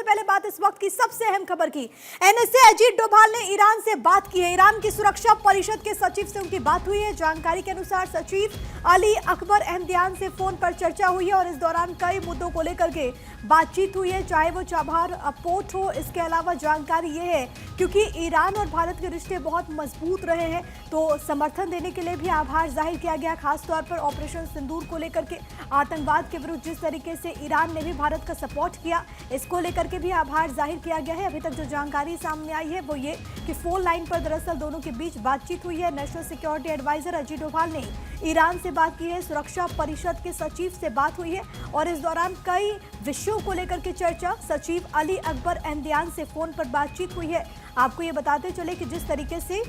पहले बात इस वक्त की सबसे अहम खबर की। एनएसए अजीत डोभाल ने ईरान से बात की है। ईरान की सुरक्षा परिषद के सचिव से उनकी बात हुई है। जानकारी के अनुसार सचिव अली अकबर अहमदियान से फोन पर चर्चा हुई है और इस दौरान कई मुद्दों को लेकर के बातचीत हुई है, चाहे वो चाबहार पोर्ट हो। इसके अलावा जानकारी ये है क्योंकि ईरान और भारत के रिश्ते बहुत मजबूत रहे हैं तो समर्थन देने के लिए भी आभार जाहिर किया गया, खासतौर पर ऑपरेशन सिंदूर को लेकर के आतंकवाद के विरुद्ध जिस तरीके से ईरान ने भी भारत का सपोर्ट किया, इसको लेकर के भी आभार जाहिर किया गया है। अभी तक जो जानकारी सामने आई है वो ये कि फोन लाइन पर दरअसल दोनों के बीच बातचीत हुई है। National security adviser Ajit Doval ने ईरान से बात की है, सुरक्षा परिषद के सचिव से बात हुई है और इस दौरान कई विषयों को लेकर के चर्चा। सचिव अली अकबर अहमदियान से फोन पर बातचीत हुई है। आपको ये बताते चले कि जिस तरीके से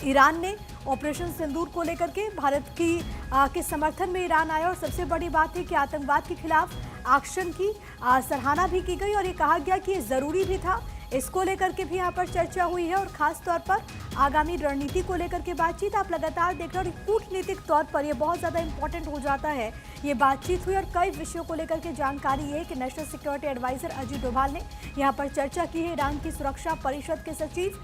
ईरान ने ऑपरेशन सिंदूर को लेकर के भारत के समर्थन में ईरान आया और सबसे बड़ी बात है कि आतंकवाद के खिलाफ एक्शन की सराहना भी की गई और ये कहा गया कि ये ज़रूरी भी था। इसको लेकर के भी यहाँ पर चर्चा हुई है और ख़ास तौर पर आगामी रणनीति को लेकर के बातचीत आप लगातार देख रहे हो। कूटनीतिक तौर पर यह बहुत ज़्यादा इंपॉर्टेंट हो जाता है। ये बातचीत हुई और कई विषयों को लेकर के जानकारी ये है कि national security adviser Ajit Doval ने यहाँ पर चर्चा की है। ईरान की सुरक्षा परिषद के सचिव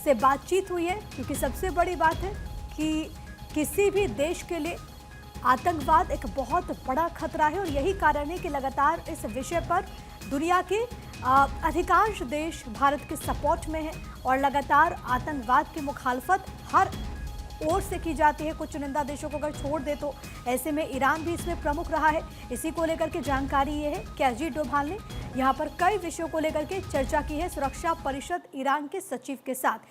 से बातचीत हुई है क्योंकि सबसे बड़ी बात है कि किसी भी देश के लिए आतंकवाद एक बहुत बड़ा खतरा है और यही कारण है कि लगातार इस विषय पर दुनिया के अधिकांश देश भारत के सपोर्ट में हैं और लगातार आतंकवाद की मुखालफत हर ओर से की जाती है। कुछ चुनिंदा देशों को अगर छोड़ दे तो ऐसे में ईरान भी इसमें प्रमुख रहा है। इसी को लेकर के जानकारी ये है कि अजीत डोभाल ने यहाँ पर कई विषयों को लेकर के चर्चा की है सुरक्षा परिषद ईरान के सचिव के साथ।